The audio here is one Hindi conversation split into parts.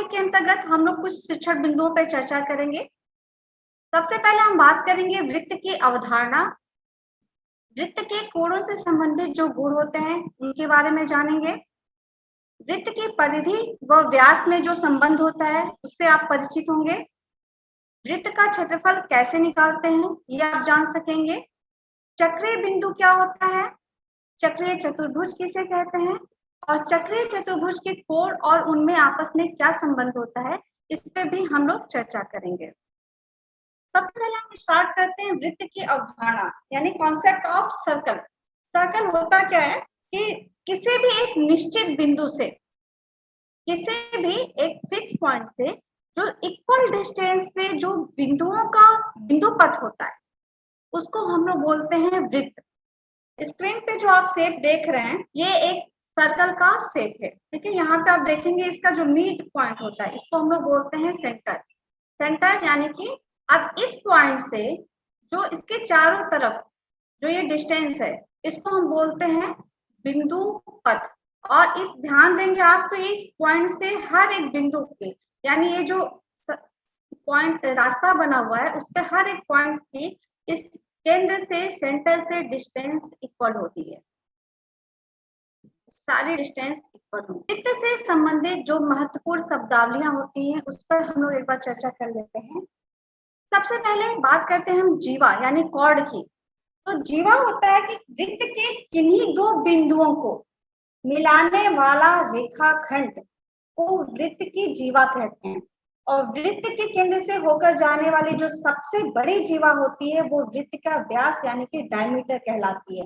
टॉपिक के अंतर्गत हम लोग कुछ शिक्षण बिंदुओं पर चर्चा करेंगे। सबसे पहले हम बात करेंगे वृत्त की अवधारणा। वृत्त के कोणों से संबंधित जो गुण होते हैं उनके बारे में जानेंगे। वृत्त की परिधि व व्यास में जो संबंध होता है उससे आप परिचित होंगे। वृत्त का क्षेत्रफल कैसे निकालते हैं ये आप जान सकेंगे। चक्रीय बिंदु क्या होता है, चक्रीय चतुर्भुज किसे कहते हैं, और चक्रीय चतुर्भुज के कोण और उनमें आपस में क्या संबंध होता है, इस पे भी हम लोग चर्चा करेंगे। सबसे पहले हम स्टार्ट करते हैं वृत्त की अवधारणा यानी कॉन्सेप्ट ऑफ सर्कल। सर्कल होता क्या है कि किसी भी एक निश्चित बिंदु से, किसी भी एक फिक्स पॉइंट से जो इक्वल डिस्टेंस पे जो बिंदुओं का बिंदु पथ होता है उसको हम लोग बोलते हैं वृत्त। स्क्रीन पे जो आप शेप देख रहे हैं ये एक सर्कल का शेप है, ठीक है। यहाँ पे आप देखेंगे इसका जो मिड पॉइंट होता है इसको हम लोग बोलते हैं सेंटर। सेंटर यानी कि अब इस पॉइंट से जो इसके चारों तरफ जो ये डिस्टेंस है इसको हम बोलते हैं बिंदु पथ। और इस ध्यान देंगे आप तो इस पॉइंट से हर एक बिंदु के यानी ये जो पॉइंट रास्ता बना हुआ है उस पे हर एक पॉइंट की इस केंद्र से सेंटर से डिस्टेंस इक्वल होती है, सारी डिस्टेंस इक्वल होती है। वृत्त से संबंधित जो महत्वपूर्ण शब्दावलियां होती हैं उस पर हम लोग एक बार चर्चा कर लेते हैं। सबसे पहले बात करते हैं हम जीवा यानी कॉर्ड की। तो जीवा होता है कि वृत्त के किन्हीं दो बिंदुओं को मिलाने वाला रेखाखंड को वृत्त की जीवा कहते हैं। और वृत्त के केंद्र से होकर जाने वाली जो सबसे बड़ी जीवा होती है वो वृत्त का व्यास यानी कि डायमीटर कहलाती है,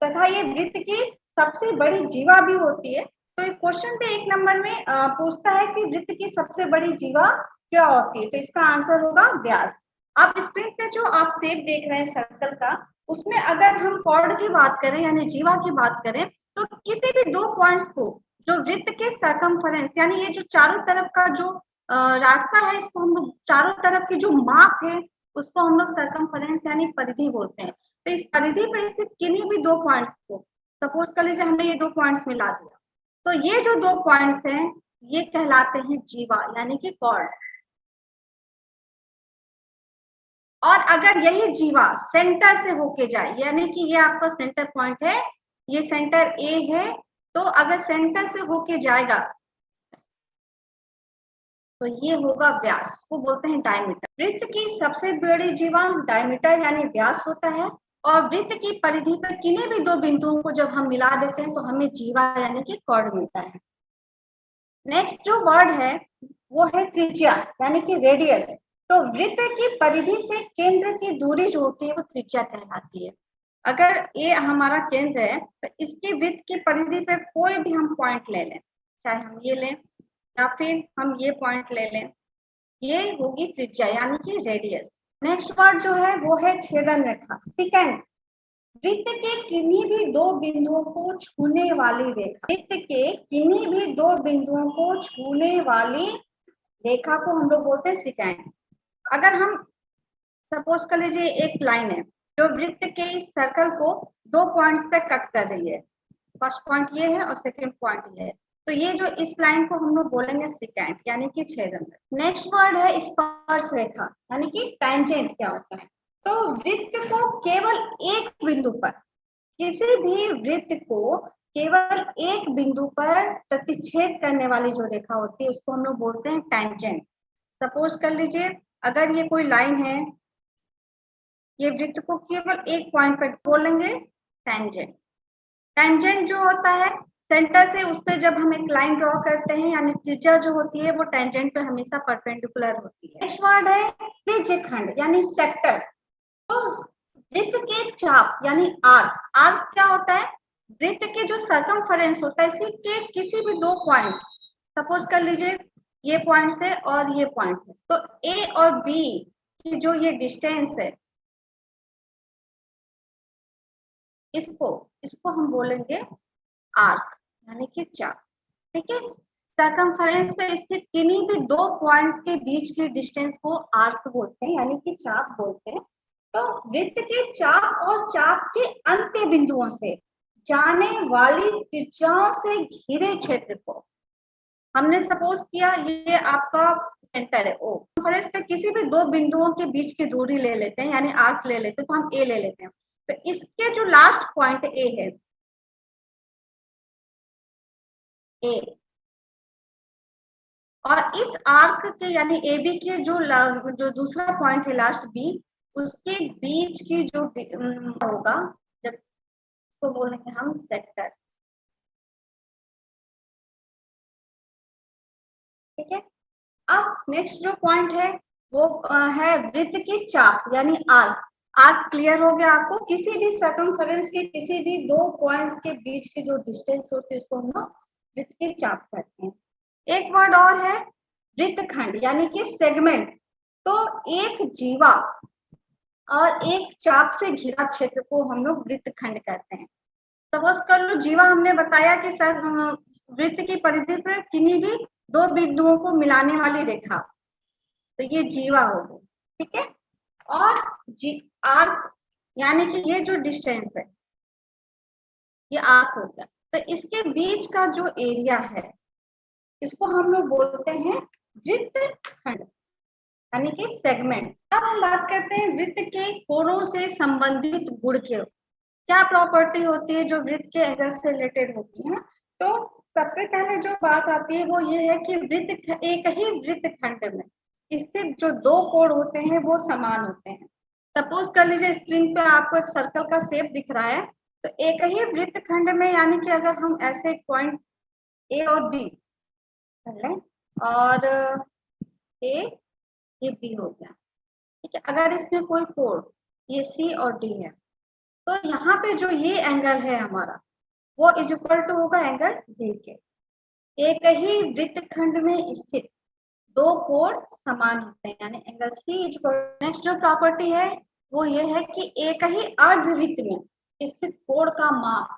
तथा ये वृत्त की सबसे बड़ी जीवा भी होती है। तो एक क्वेश्चन पे 1 नंबर में पूछता है कि वृत्त की सबसे बड़ी जीवा क्या होती है, तो इसका आंसर होगा व्यास। आप स्क्रीन पे जो आप शेप देख रहे हैं सर्कल का, उसमें अगर हम कॉर्ड की बात करें यानी जीवा की बात करें तो किसी भी दो पॉइंट्स को जो वृत्त के सरकमफेरेंस यानी ये जो चारों तरफ का जो रास्ता है इसको हम लोग चारों तरफ की जो माप है उसको हम लोग सरकमफेरेंस यानी परिधि बोलते हैं। तो इस परिधि पर स्थित किन्हीं भी दो पॉइंट्स को, सपोज कर लीजिए हमने ये दो पॉइंट्स मिला दिया, तो ये जो दो पॉइंट्स हैं ये कहलाते हैं जीवा यानी कि कॉर्ड। और अगर यही जीवा सेंटर से होके जाए यानी कि ये आपका सेंटर पॉइंट है, ये सेंटर ए है, तो अगर सेंटर से होके जाएगा तो ये होगा व्यास, वो बोलते हैं डायमीटर। वृत्त की सबसे बड़ी जीवा डायमीटर यानी व्यास होता है। और वृत्त की परिधि पर किन्हीं भी दो बिंदुओं को जब हम मिला देते हैं तो हमें जीवा यानी कि कॉर्ड मिलता है। नेक्स्ट जो वर्ड है वो है त्रिज्या यानी कि रेडियस। तो वृत्त की परिधि से केंद्र की दूरी जो होती है वो त्रिज्या कहलाती है। अगर ये हमारा केंद्र है तो इसकी वृत्त की परिधि पे कोई भी हम पॉइंट ले लें, चाहे हम ये लें या फिर हम ये पॉइंट ले लें, ये होगी त्रिज्या यानी कि रेडियस। नेक्स्ट वर्ड जो है वो है छेदन रेखा, सेकंड। वृत्त के किन्हीं भी दो बिंदुओं को छूने वाली रेखा, वृत्त के किन्हीं भी दो बिंदुओं को छूने वाली रेखा को हम लोग बोलते हैं सेकंड। अगर हम सपोज कर लीजिए एक लाइन है जो वृत्त के इस सर्कल को दो पॉइंट्स पे कट कर रही है, फर्स्ट पॉइंट ये है और सेकंड पॉइंट ये है, तो ये जो इस लाइन को हम लोग बोलेंगे सेकंड यानी कि छेदन। नेक्स्ट वर्ड है स्पर्श रेखा यानी कि टैंजेंट क्या होता है। तो वृत्त को केवल एक बिंदु पर, किसी भी वृत्त को केवल एक बिंदु पर प्रतिच्छेद करने वाली जो रेखा होती है उसको हम लोग बोलते हैं टैंजेंट। सपोज कर लीजिए अगर ये कोई लाइन है, ये वृत्त को केवल एक पॉइंट पर बोलेंगे टैंजेंट। टैंजेंट जो होता है सेंटर से उस पर जब हम एक लाइन ड्रॉ करते हैं यानी त्रिज्या जो होती है वो टैंजेंट पे हमेशा परपेंडिकुलर होती है। नेक्स्ट वर्ड है त्रिज्यखंड यानी सेक्टर। तो वृत्त के चाप यानी आर्क, आर्क क्या होता है, वृत्त के जो सरकमफेरेंस होता है इसी के किसी भी दो पॉइंट्स, सपोज कर लीजिए ये पॉइंट है और ये पॉइंट है, तो ए और बी की जो ये डिस्टेंस है इसको इसको हम बोलेंगे आर्क यानी कि चाप, ठीक है। सरकमफेरेंस पे स्थित किन्हीं भी दो पॉइंट्स के बीच की डिस्टेंस को आर्क बोलते हैं यानी कि चाप बोलते हैं। तो वृत्त के चाप और चाप के अंत्य बिंदुओं से जाने वाली त्रिज्याओं से घिरे क्षेत्र को हमने सपोज किया ये आपका सेंटर है ओ, रेफरेंस पे किसी भी दो बिंदुओं के बीच की दूरी ले लेते हैं, यानी आर्क ले लेते हैं, तो हम ए ले लेते हैं। तो इसके जो लास्ट पॉइंट ए है, ए, और इस आर्क के यानी ए बी के जो दूसरा पॉइंट है लास्ट बी, उसके बीच की जो होगा, जब इसको बोलेंगे हम सेक्टर। ठीक है, अब नेक्स्ट जो पॉइंट है वो है वृत्त की चाप यानी आर्क। आर्क क्लियर हो गया आपको, किसी भी सर्कमफेरेंस के किसी भी दो पॉइंट्स के बीच की जो डिस्टेंस होती है उसको हम लोग वृत्त की चाप कहते हैं। एक वर्ड और है वृत्तखंड यानी कि सेगमेंट। तो एक जीवा और एक चाप से घिरा क्षेत्र को हम लोग वृत्तखंड कहते हैं। सपोज कर लो जीवा हमने बताया कि वृत्त की परिधि पर किन्हीं भी दो बिंदुओं को मिलाने वाली रेखा, तो ये जीवा हो गई। ठीक है, और आर्क यानी कि ये जो डिस्टेंस है ये आर्क हो गया। तो इसके बीच का जो एरिया है इसको हम लोग बोलते हैं वृत्तखंड यानी कि सेगमेंट। अब हम बात करते हैं वृत्त के कोणों से संबंधित गुण के, क्या प्रॉपर्टी होती है जो वृत्त के एंगल से रिलेटेड होती है। तो सबसे पहले जो बात आती है वो ये है कि वृत्त एक ही वृत्तखंड में स्थित जो दो कोण होते हैं वो समान होते हैं। सपोज कर लीजिए स्क्रीन पे आपको एक सर्कल का शेप दिख रहा है, तो एक ही वृत्तखंड में यानी कि अगर हम ऐसे एक पॉइंट ए और बी कर लें और ए ये बी हो गया, ठीक है, अगर इसमें कोई कोण ये सी और डी है, तो यहाँ पे जो ये एंगल है हमारा वो इज इक्वल टू होगा एंगल डी के। एक ही वृत्तखंड में स्थित दो कोण समान होते हैं यानी angle C is equal. Next जो प्रॉपर्टी है वो ये है कि एक ही अर्धवृत्त में स्थित कोण का माप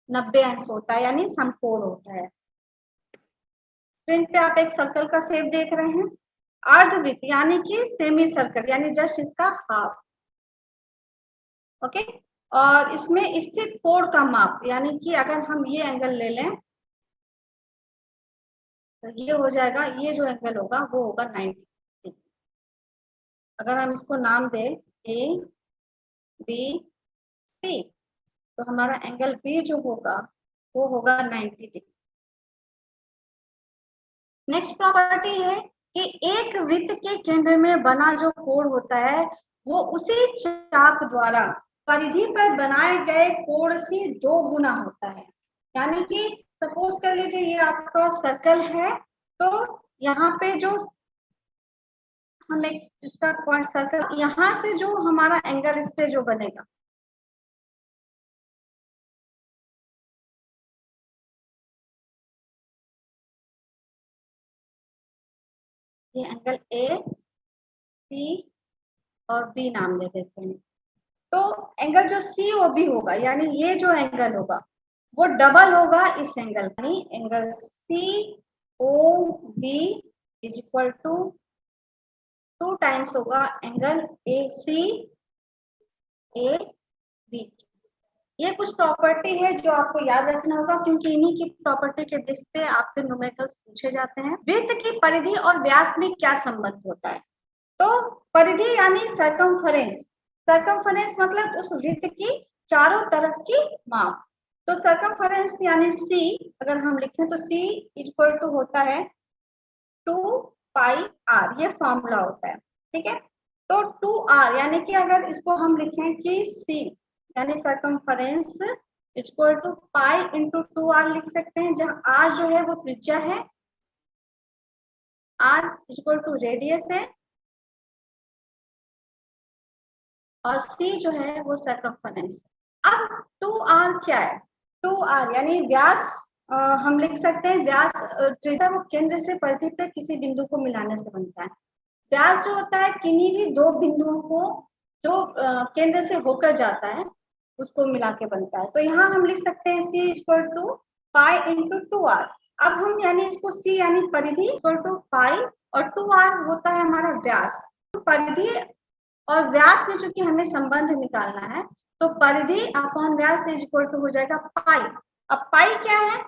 90 अंश होता है यानी समकोण होता है। स्क्रीन पे आप एक सर्कल का शेप देख रहे हैं, अर्धवृत्त यानी कि सेमी सर्कल यानी जस्ट इसका हाफ। ओके, और इसमें स्थित कोण का माप यानी कि अगर हम ये एंगल ले लें तो ये हो जाएगा, ये जो एंगल होगा वो होगा 90। अगर हम इसको नाम दें ए बी सी, तो हमारा एंगल बी जो होगा वो होगा 90 डिग्री। नेक्स्ट प्रॉपर्टी है कि एक वृत्त के केंद्र में बना जो कोण होता है वो उसी चाप द्वारा परिधि पर बनाए गए कोण से 2 गुना होता है। यानी कि सपोज कर लीजिए ये आपका सर्कल है, तो यहाँ पे जो हम एक इसका पॉइंट सर्कल, यहाँ से जो हमारा एंगल इस पे जो बनेगा ये एंगल ए सी और बी नाम दे देते हैं। तो एंगल जो सी ओ बी होगा यानी ये जो एंगल होगा वो डबल होगा इस एंगल, यानी angle C O B is equal to 2 times होगा angle A C A B. ये कुछ प्रॉपर्टी है जो आपको याद रखना होगा क्योंकि इन्हीं की प्रॉपर्टी के बेस पे आपके न्यूमेरिकल्स पूछे जाते हैं। वृत्त की परिधि और व्यास में क्या संबंध होता है। तो परिधि यानी सर्कमफरेंस, सर्कमफरेंस मतलब उस वृत्त की चारों तरफ की माप। तो सर्कमफरेंस यानी सी अगर हम लिखें तो सी इक्वल टू होता है 2 पाई आर, ये फॉर्मूला होता है। ठीक है, तो 2r यानी कि अगर इसको हम लिखें कि सी यानी circumference equal to pi into 2r लिख सकते हैं, जहां r जो है वो त्रिज्या है, r इक्वल टू रेडियस है और c जो है वो सर्कमफरेंस। अब 2r क्या है, 2r यानी व्यास हम लिख सकते हैं व्यास त्रिज्या वो केंद्र से परिधि पे किसी बिंदु को मिलाने से बनता है। व्यास जो होता है किन्हीं भी दो बिंदुओं को जो केंद्र से होकर जाता है उसको मिला के बनता है। तो यहाँ हम लिख सकते हैं c equal to pi into 2r। अब हम यानी इसको c यानी परिधि इक्वल टू पाई और 2r होता है हमारा व्यास। परिधि और व्यास में चूंकि हमें संबंध निकालना है तो परिधि अपॉन व्यास इक्वल टू हो जाएगा पाई। अब पाई क्या है,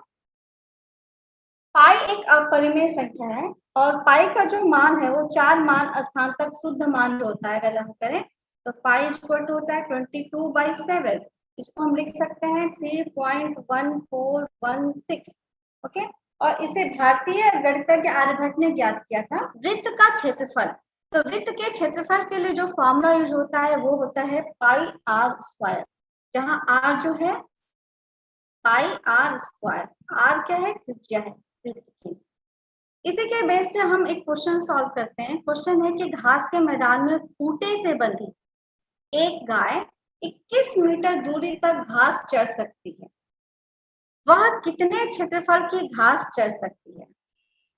पाई एक अपरिमेय संख्या है और पाई का जो मान है वो 4 मान स्थान तक शुद्ध मान जो होता है अगर हम करें तो पाई इक्वल टू होता है 22/7। इसको हम लिख सकते हैं 3.1416। ओके, और इसे भारतीय गणितज्ञ आर्यभट्ट ने ज्ञात किया था। वृत्त का क्षेत्रफल, तो वृत्त के क्षेत्रफल के लिए जो फॉर्मूला यूज होता है वो होता है पाई आर स्क्वायर, जहां आर जो है पाई आर स्क्वायर, आर क्या है, त्रिज्या है वृत्त की। इसी के बेस पे हम एक क्वेश्चन सॉल्व करते हैं। क्वेश्चन है कि घास के मैदान में खूंटे से बंधी एक गाय 21 मीटर दूरी तक घास चर सकती है, वह कितने क्षेत्रफल की घास चर सकती है।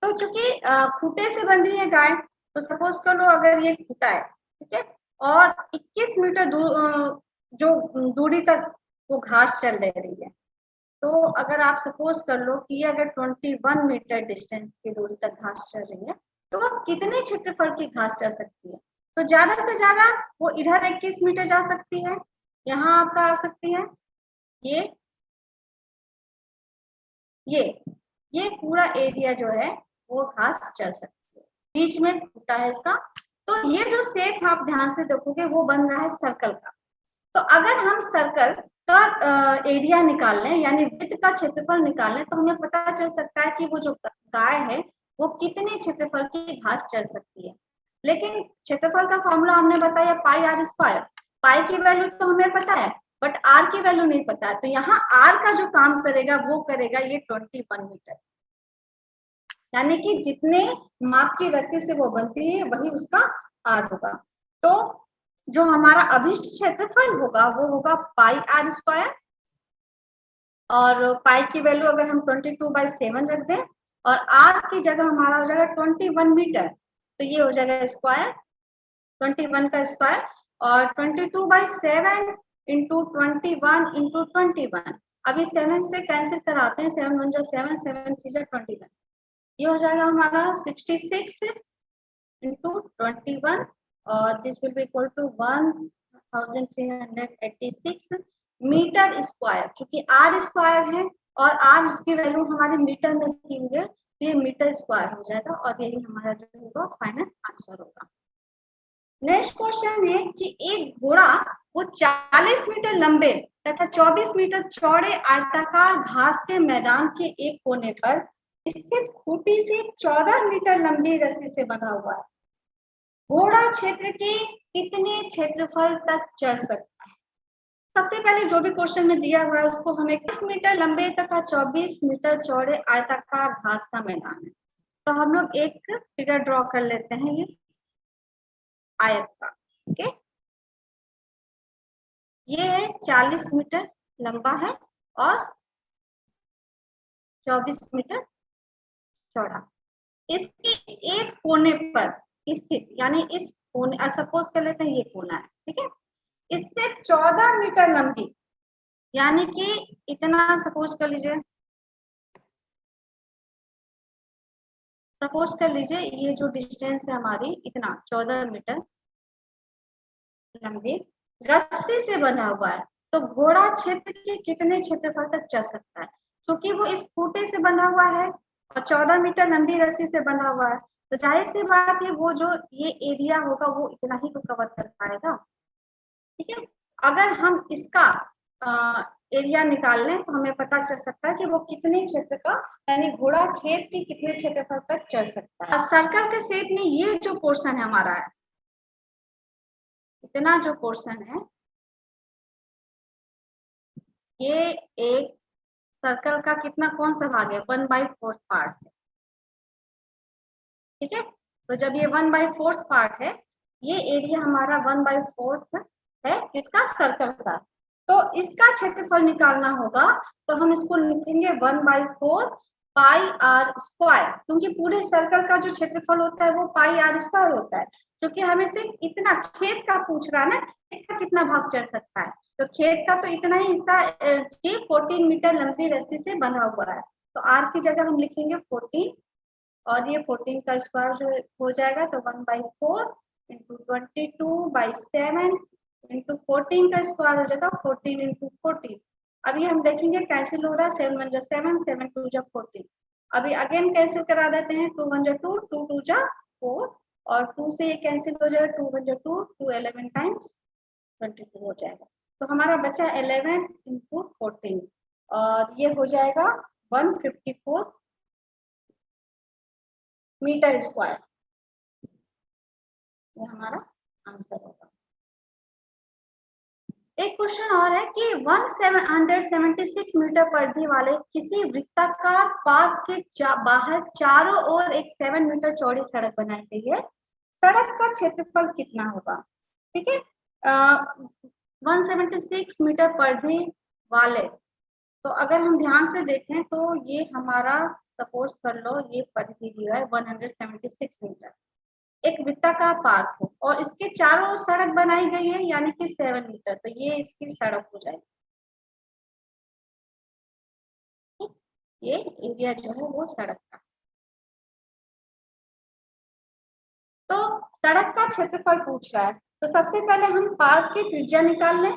तो चूंकि खूंटे से बंधी है गाय, तो सपोज कर लो अगर ये खूंटा है, ठीक है, और 21 मीटर जो दूरी तक वो घास चल रही है, तो अगर आप सपोज कर लो कि अगर 21 मीटर डिस्टेंस की दूरी तक घास चल रही है, तो वो कितने क्षेत्रफल की घास चल सकती है। तो ज्यादा से ज्यादा वो इधर 21 मीटर जा सकती है, यहाँ आपका आ सकती है ये ये ये पूरा एरिया जो है वो घास चल सकती है। बीच में खूंटा है इसका, तो ये जो शेप आप ध्यान से देखोगे वो बन रहा है सर्कल का। तो अगर हम सर्कल का एरिया निकाल लें यानी वृत्त का क्षेत्रफल निकाल लें, तो हमें पता चल सकता है कि वो जो गाय है वो कितने क्षेत्रफल की घास चर सकती है। लेकिन क्षेत्रफल का फॉर्मूला हमने बताया पाई आर स्क्वायर, पाई की वैल्यू तो हमें पता है बट आर की वैल्यू नहीं पता है, तो यहाँ आर का जो काम करेगा वो करेगा ये 21 मीटर, यानी कि जितने माप की रस्सी से वो बनती है वही उसका आर होगा। तो जो हमारा अभिष्ट क्षेत्रफल होगा वो होगा पाई आर स्क्वायर, और पाई की वैल्यू अगर हम 22/7 रख दें और आर की जगह हमारा हो जाएगा 21 मीटर, तो ये हो जाएगा स्क्वायर 21 का स्क्वायर, और 22/7 इंटू 21 इंटू 21, अभी 7 से कैंसिल कराते हैं, 7 1 7 7 3 21, ये हो जाएगा हमारा 66 इंटू 21 और this will be equal to 1386 metre square. चूंकि आर स्क्वायर है और आर की वैल्यू हमारे मीटर में दी हुई है, तो ये मीटर स्क्वायर हो जाएगा और यही हमारा जो होगा फाइनल आंसर होगा। नेक्स्ट क्वेश्चन है कि एक घोड़ा वो 40 मीटर लंबे तथा 24 मीटर चौड़े आयताकार घास के मैदान के एक कोने पर स्थित खूंटी से 14 मीटर लंबी रस्सी से बना हुआ है, घोड़ा क्षेत्र के कितने क्षेत्रफल तक चढ़ सकता है। सबसे पहले जो भी क्वेश्चन में दिया हुआ है उसको हमें 21 मीटर लंबे तथा 24 मीटर चौड़े आयताकार घास का मैदान है, तो हम लोग एक फिगर ड्रॉ कर लेते हैं ये आयत का। ओके, ये 40 मीटर लंबा है और 24 मीटर चौड़ा, इसके एक कोने पर स्थित, यानी इस कोने सपोज कर लेते हैं ये कोना है, ठीक है, इससे 14 मीटर लंबी, यानी कि इतना सपोज कर लीजिए, ये जो डिस्टेंस है हमारी इतना 14 मीटर लंबी रस्सी से बना हुआ है, तो घोड़ा क्षेत्र के कितने क्षेत्रफल तक चल सकता है। क्योंकि वो इस खूंटे से बंधा हुआ है और 14 मीटर लंबी रस्सी से बंधा हुआ है, तो जाहिर सी बात है वो जो ये एरिया होगा वो इतना ही तो कवर कर पाएगा, ठीक है। अगर हम इसका एरिया निकाल लें तो हमें पता चल सकता है कि वो कितने क्षेत्र का, यानी घोड़ा खेत के कितने क्षेत्रफल तक चल सकता है। सर्कल के शेप में ये जो पोर्शन है हमारा है, इतना जो पोर्शन है ये एक सर्कल का कितना कौन सा भाग है, 1/4 पार्ट है, ठीक है। तो जब ये 1/4 पार्ट है, ये एरिया हमारा 1/4 है किसका, सर्कल का, तो इसका क्षेत्रफल निकालना होगा, तो हम इसको लिखेंगे 1/4 पाई आर स्क्वायर, क्योंकि पूरे सर्कल का जो क्षेत्रफल होता है वो पाई आर स्क्वायर होता है, क्योंकि हमें सिर्फ इतना खेत का पूछ रहा है ना, खेत का कितना भाग चढ़ सकता है, तो खेत का तो इतना ही हिस्सा 14 मीटर लंबी रस्सी से बना हुआ है, तो आर की जगह हम लिखेंगे 14, और ये 14 का स्क्वायर जो हो जाएगा, तो 1/4 इंटू 22/7 इंटू 14 का स्क्वायर हो जाएगा 14 इंटू 14। अब ये हम देखेंगे कैंसिल हो रहा है, 7 1 7 7 2 14, अभी अगेन कैंसिल करा देते हैं, 2 1 जा 2, 2 2 जा 4, और 2 से ये कैंसिल हो जाएगा, 2 1 जा 2, 2 11 टाइम्स 22 हो जाएगा। तो हमारा बचा 11 इंटू 14, और ये हो जाएगा 154 मीटर स्क्वायर। ये हमारा आंसर होगा। एक क्वेश्चन और है कि 1776 मीटर परिधि वाले किसी वृत्ताकार पार्क के बाहर चारों ओर एक 7 मीटर चौड़ी सड़क बनाई गई है, सड़क का क्षेत्रफल कितना होगा? ठीक है, 176 मीटर परिधि वाले, तो अगर हम ध्यान से देखें तो ये हमारा, सपोज कर लो ये परिधि दिया है 176 मीटर, एक वृत्ताकार पार्क हो और इसके चारों ओर सड़क बनाई गई है यानी कि 7 मीटर, तो ये इसकी सड़क हो जाएगी। ये एरिया जो है वो सड़क का। तो सड़क का क्षेत्रफल पूछ रहा है, तो सबसे पहले हम पार्क की त्रिज्या निकाल लें,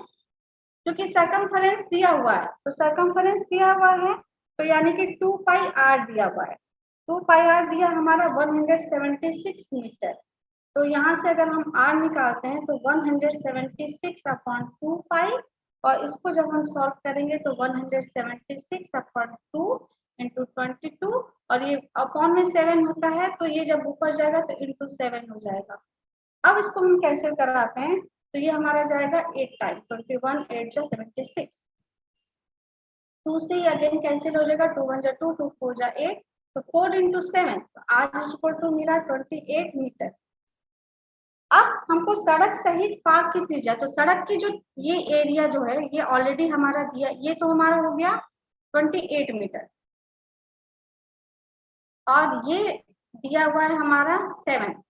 क्योंकि सरकमफेरेंस दिया हुआ है, तो सरकमफेरेंस दिया हुआ है तो यानी कि 2 पाई आर दिया हुआ है, 2 पाई आर दिया हमारा 176 मीटर। तो यहाँ से अगर हम r निकालते हैं तो 176 अपॉन 2 पाई, और इसको जब हम सॉल्व करेंगे तो 176 अपॉन 2 इंटू 22, और ये अपॉन में 7 होता है तो ये जब ऊपर जाएगा तो इंटू 7 हो जाएगा। अब इसको हम कैंसिल कराते हैं तो ये हमारा जाएगा 8 टाइम, 21 8 जा 76, 2 से ही अगेन कैंसिल हो जाएगा, 2 1 जा 2, 2 4 जा 8, तो 4 इंटू 7, तो r इक्वल टू मिला 28 मीटर। अब हमको सड़क सहित पार्क की त्रिज्या, तो सड़क की जो ये एरिया जो है ये ऑलरेडी हमारा दिया, ये तो हमारा हो गया 28 मीटर, और ये दिया हुआ है हमारा 7,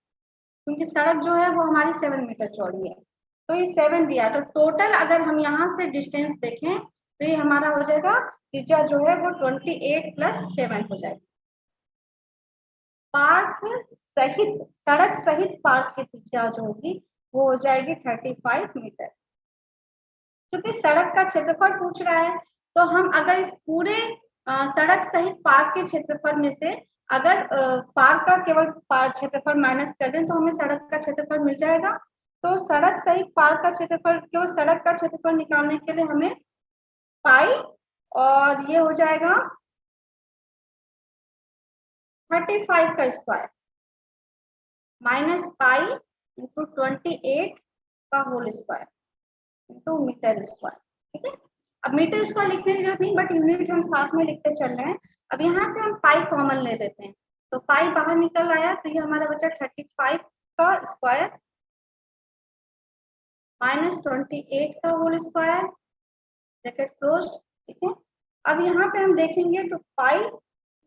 क्योंकि सड़क जो है वो हमारी 7 मीटर चौड़ी है, तो ये 7 दिया, तो टोटल अगर हम यहाँ से डिस्टेंस देखें तो ये हमारा हो जाएगा त्रिज्या जो है वो 28 प्लस 7 हो जाएगी। पार्क सहित, सड़क सहित पार्क की त्रिज्या जो होगी वो हो जाएगी 35 मीटर। क्योंकि सड़क का क्षेत्रफल पूछ रहा है तो हम अगर इस पूरे सड़क सहित पार्क के क्षेत्रफल में से अगर पार्क का केवल क्षेत्रफल माइनस कर दें तो हमें सड़क का क्षेत्रफल मिल जाएगा। तो सड़क सहित पार्क का क्षेत्रफल, क्यों सड़क का क्षेत्रफल निकालने के लिए हमें पाई, और ये हो जाएगा 35 का स्क्वायर माइनस पाई इंटू 28 का whole square into metre square. ठीक है, अब मीटर स्क्वायर लिखने की जरूरत नहीं, बट यूनिट हम साथ में लिखते चल रहे हैं। अब यहाँ से हम पाई कॉमन ले लेते हैं, तो पाई बाहर निकल आया तो ये हमारा बचा 35 का स्क्वायर माइनस 28 का होल स्क्वायर, ब्रैकेट क्लोज। ठीक है, अब यहाँ पे हम देखेंगे तो पाई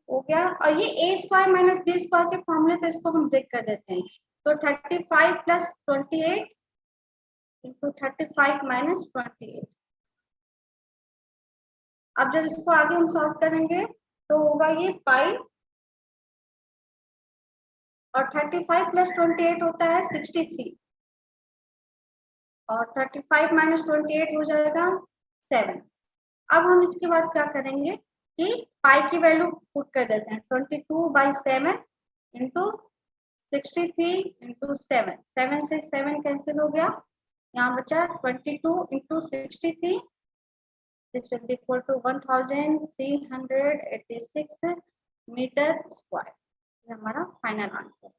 हो गया, और ये ए स्क्वायर माइनस बी स्क्वायर के फॉर्मूले पे इसको हम ब्रेक कर देते हैं, तो 35 प्लस 28 इंटू 35 माइनस 28। अब जब इसको आगे हम सॉल्व करेंगे तो होगा ये पाई, और 35 प्लस 28 होता है 63, और 35 माइनस 28 हो जाएगा 7। अब हम इसके बाद क्या करेंगे कि पाई की वैल्यू पुट कर देते हैं, 22/7 इंटू 63 इंटू 7, 7 से 7 कैंसिल हो गया, यहाँ बचा 22 into 63 is equal to 1386 metre square. ये हमारा फाइनल आंसर।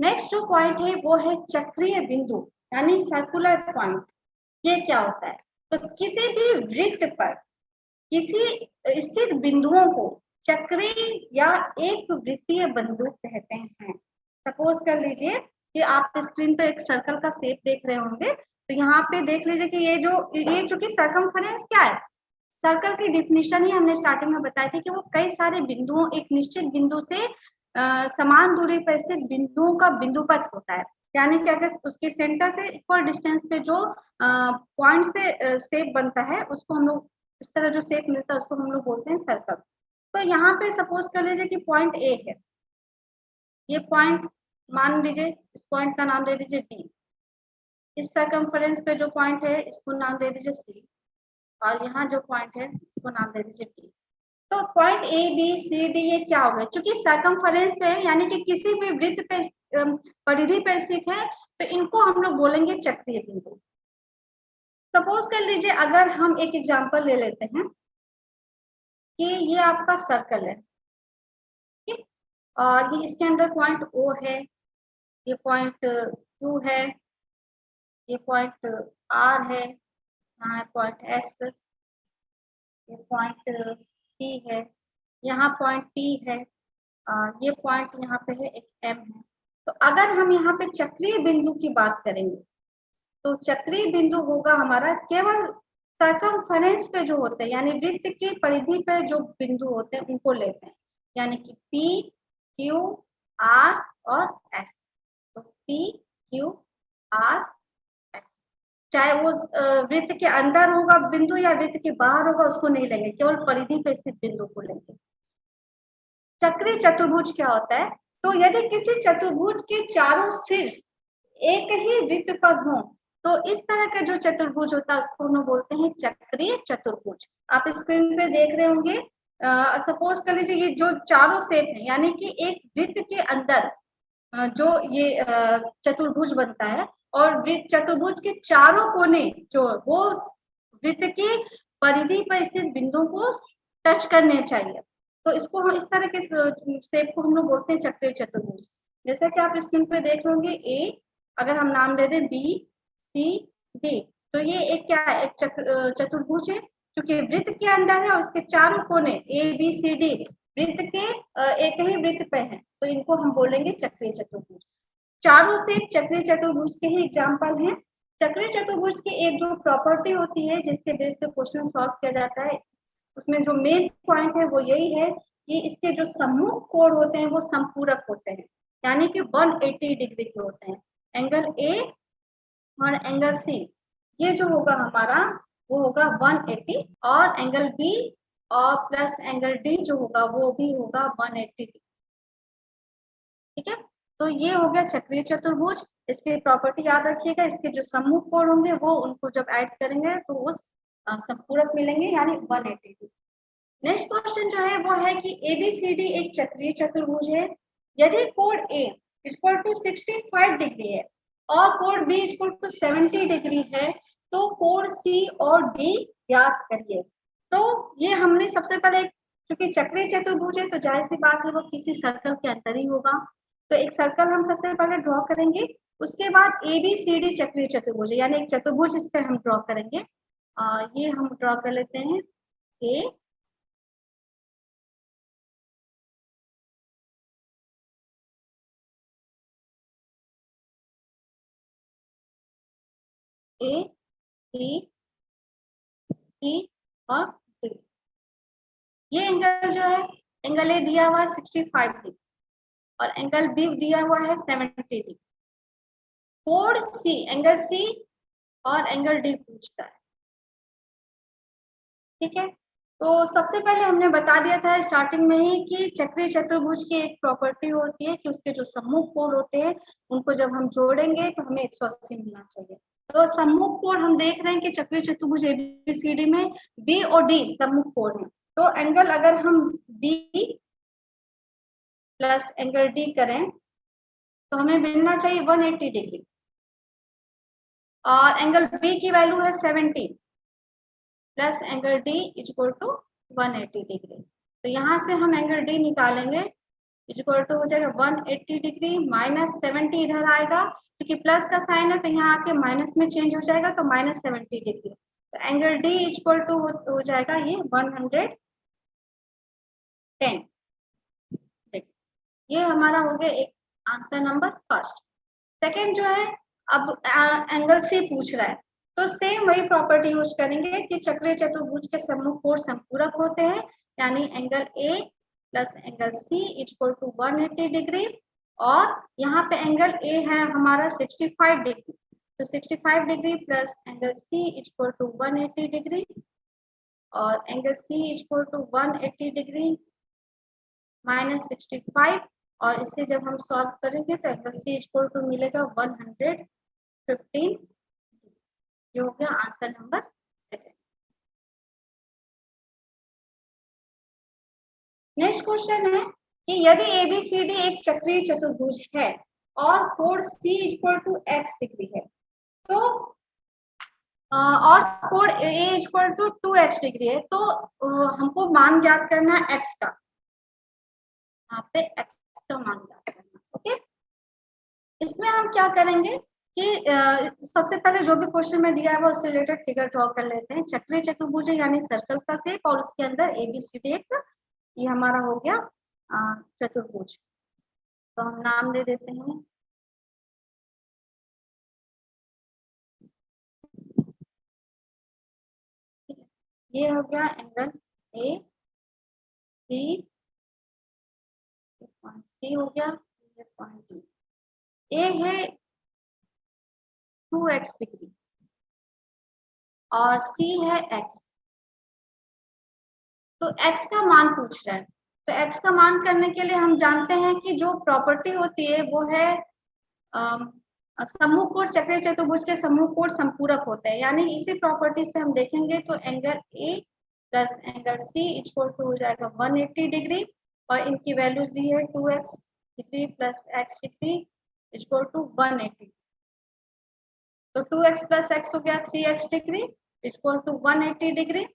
नेक्स्ट जो पॉइंट है वो है चक्रीय बिंदु यानी सर्कुलर पॉइंट। ये क्या होता है? तो किसी भी वृत्त पर किसी स्थित बिंदुओं को चक्रीय या एक वृत्तीय बिंदु कहते हैं। सपोज कर लीजिए कि आप स्क्रीन पे एक सर्कल का शेप देख रहे होंगे, तो यहाँ पे देख लीजिए कि ये चूंकि सर्कमफेरेंस क्या है, सर्कल की डिफिनीशन ही हमने स्टार्टिंग में बताई थी कि वो कई सारे बिंदुओं, एक निश्चित बिंदु से समान दूरी पर स्थित बिंदुओं का बिंदुपथ होता है। यानी कि अगर उसके सेंटर से इक्वल डिस्टेंस पे जो पॉइंट से शेप बनता है उसको हम लोग, इस तरह जो शेप मिलता है उसको हम लोग बोलते हैं सर्कल। तो यहाँ पे सपोज कर लीजिए कि पॉइंट ए है, ये पॉइंट मान लीजिए, इस पॉइंट का नाम दे दीजिए बी, इस सर्कमफेरेंस पे जो पॉइंट है इसको नाम दे दीजिए सी, और यहाँ जो पॉइंट है इसको नाम दे दीजिए डी। तो point A B C D ये क्या हो गया, क्योंकि सर्कमफरेंस पे है यानी कि किसी भी वृत्त पे परिधि पे स्थित है, तो इनको हम लोग बोलेंगे चक्रीय बिंदु। सपोज कर लीजिए अगर हम एक एग्जांपल ले लेते हैं कि ये आपका सर्कल है, ठीक, और ये इसके अंदर पॉइंट ओ है, ये पॉइंट क्यू है, ये पॉइंट आर है, यहाँ है पॉइंट एस, ये पॉइंट टी है, यहाँ पॉइंट टी है, ये पॉइंट यहाँ पे है, एक एम है। तो अगर हम यहाँ पे चक्रीय बिंदु की बात करेंगे तो चक्रीय बिंदु होगा हमारा केवल सर्कमफरेंस पे जो होते हैं, यानी वृत्त की परिधि पे जो बिंदु होते हैं उनको लेते हैं, यानी कि पी क्यू आर और एस। तो पी क्यू आर एस, चाहे वो वृत्त के अंदर होगा बिंदु या वृत्त के बाहर होगा उसको नहीं लेंगे, केवल परिधि पे स्थित बिंदु को लेंगे। चक्रीय चतुर्भुज क्या होता है, तो यदि किसी चतुर्भुज के चारों शीर्ष एक ही वृत्त पर हो तो इस तरह का जो चतुर्भुज होता है उसको हम बोलते हैं चक्रीय चतुर्भुज। आप स्क्रीन पे देख रहे होंगे, सपोज कर लीजिए ये जो चारों शेप है यानी कि एक वृत्त के अंदर जो ये चतुर्भुज बनता है और वृत्त चतुर्भुज के चारों कोने जो वो वृत्त की परिधि पर स्थित बिंदु को टच करने चाहिए, तो इसको हम इस तरह के शेप को हम लोग बोलते हैं चक्रीय चतुर्भुज। जैसे कि आप स्क्रीन पे देख रहे होंगे ए, अगर हम नाम दे दें बी सी डी, तो ये एक क्या है, एक चतुर्भुज है क्योंकि वृत्त के अंदर है और उसके चारों कोने ए बी सी डी वृत्त के एक ही वृत्त पे है, तो इनको हम बोलेंगे चक्रीय चतुर्भुज। चारों से चक्रीय चतुर्भुज के ही एग्जाम्पल हैं। चक्रीय चतुर्भुज की एक जो प्रॉपर्टी होती है जिसके बेस पे क्वेश्चन सॉल्व किया जाता है, उसमें जो मेन पॉइंट है वो यही है कि इसके जो सम्मुख कोण होते हैं वो संपूरक होते हैं, यानी कि 180 डिग्री के होते हैं। एंगल ए और एंगल सी ये जो होगा हमारा वो होगा 180, और एंगल बी और प्लस एंगल डी जो होगा वो भी होगा 180। ठीक है, तो ये हो गया चक्रीय चतुर्भुज। इसकी प्रॉपर्टी याद रखिएगा, इसके जो सम्मुख कोण होंगे वो उनको जब ऐड करेंगे तो वो संपूरक मिलेंगे यानी 180। नेक्स्ट क्वेश्चन जो है वो है कि एबीसीडी एक चक्रीय चतुर्भुज है, यदि कोण ए इक्वल टू 65 डिग्री है और कोण बी इक्वल टू 70 डिग्री है तो कोण सी और डी ज्ञात करिए। तो ये हमने सबसे पहले, क्योंकि चक्रीय चतुर्भुज है तो जाहिर सी बात है वो किसी सर्कल के अंदर ही होगा, तो एक सर्कल हम सबसे पहले ड्रॉ करेंगे। उसके बाद ए बी सी डी चक्रीय चतुर्भुज यानी एक चतुर्भुज इस पे हम ड्रॉ करेंगे। ये हम ड्रॉ कर लेते हैं ए ए बी सी और डी। ये एंगल जो है, एंगल ए दिया हुआ है 65 डिग्री और एंगल बी दिया हुआ है 70 डिग्री। कोण सी, एंगल सी और एंगल डी पूछता है। ठीक है, तो सबसे पहले हमने बता दिया था स्टार्टिंग में ही कि चक्रीय चतुर्भुज की एक प्रॉपर्टी होती है कि उसके जो सम्मुख कोण होते हैं उनको जब हम जोड़ेंगे तो हमें 180 मिलना चाहिए। तो सम्मुख कोण हम देख रहे हैं कि चक्रीय चतुर्भुज एबीसीडी में बी और डी सम्मुख कोण है, तो एंगल अगर हम बी प्लस एंगल डी करें तो हमें मिलना चाहिए 180 डिग्री, और एंगल बी की वैल्यू है 70 plus angle D equal to 180 degree. तो यहाँ से हम एंगल डी निकालेंगे, इक्वल टू हो जाएगा 180 डिग्री माइनस 70 इधर आएगा क्योंकि प्लस का साइन है तो यहाँ आके माइनस में चेंज हो जाएगा तो माइनस 70 डिग्री। तो एंगल डी इक्वल टू हो जाएगा ये 110। ये हमारा हो गया एक आंसर नंबर फर्स्ट। सेकेंड जो है, अब एंगल सी पूछ रहा है तो सेम वही प्रॉपर्टी यूज करेंगे कि चक्रीय चतुर्भुज के सम्मुख कोण संपूरक होते हैं, यानी angle A plus angle C equal to 180 degree, और यहाँ पे एंगल ए है हमारा 65 डिग्री, तो 65 degree plus angle C equal to 180 degree, और angle C equal to 180 degree minus 65, और इसे जब हम सॉल्व करेंगे तो एंगल सी इक्वल टू मिलेगा 115। ये हो गया आंसर नंबर नेक्स्ट क्वेश्चन है कि यदि ABCD एक चक्रीय चतुर्भुज है और कोण C equal to x degree है, तो और कोण A equal to 2x degree है, तो हमको मान ज्ञात करना है x का, यहाँ पे x का मान ज्ञात करना। ओके, इसमें हम क्या करेंगे कि सबसे पहले जो भी क्वेश्चन में दिया है वो उससे रिलेटेड फिगर ड्रॉ कर लेते हैं। चक्रीय चतुर्भुज यानी सर्कल का शेप और उसके अंदर ABCD एक, ये हमारा हो गया चतुर्भुज। तो हम नाम दे देते हैं ये हो गया angle A, B, point C हो गया, ये पॉइंट D। A है 2x डिग्री और C है x, तो x का मान पूछ रहा है। तो x का मान करने के लिए हम जानते हैं कि जो प्रॉपर्टी होती है वो है समूह कोण, चक्रीय चतुर्भुज के समूह कोण संपूरक होते हैं, यानी इसी प्रॉपर्टी से हम देखेंगे तो angle A plus angle C equal to हो जाएगा 180 डिग्री, और इनकी वैल्यूज दी है 2x degree plus x degree equal to 180। तो 2x प्लस x हो गया 3x degree equal to 180 degree,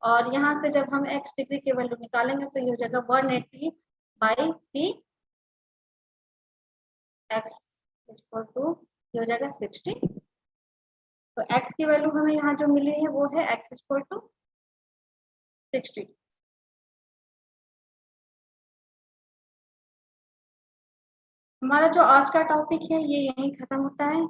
और यहाँ से जब हम x डिग्री की वैल्यू निकालेंगे तो ये हो जाएगा 180 बाई 3 x इक्वल टू ये हो जाएगा 60। तो x की वैल्यू हमें यहाँ जो मिली है वो है x इक्वल टू 60। हमारा जो आज का टॉपिक है ये यहीं खत्म होता है।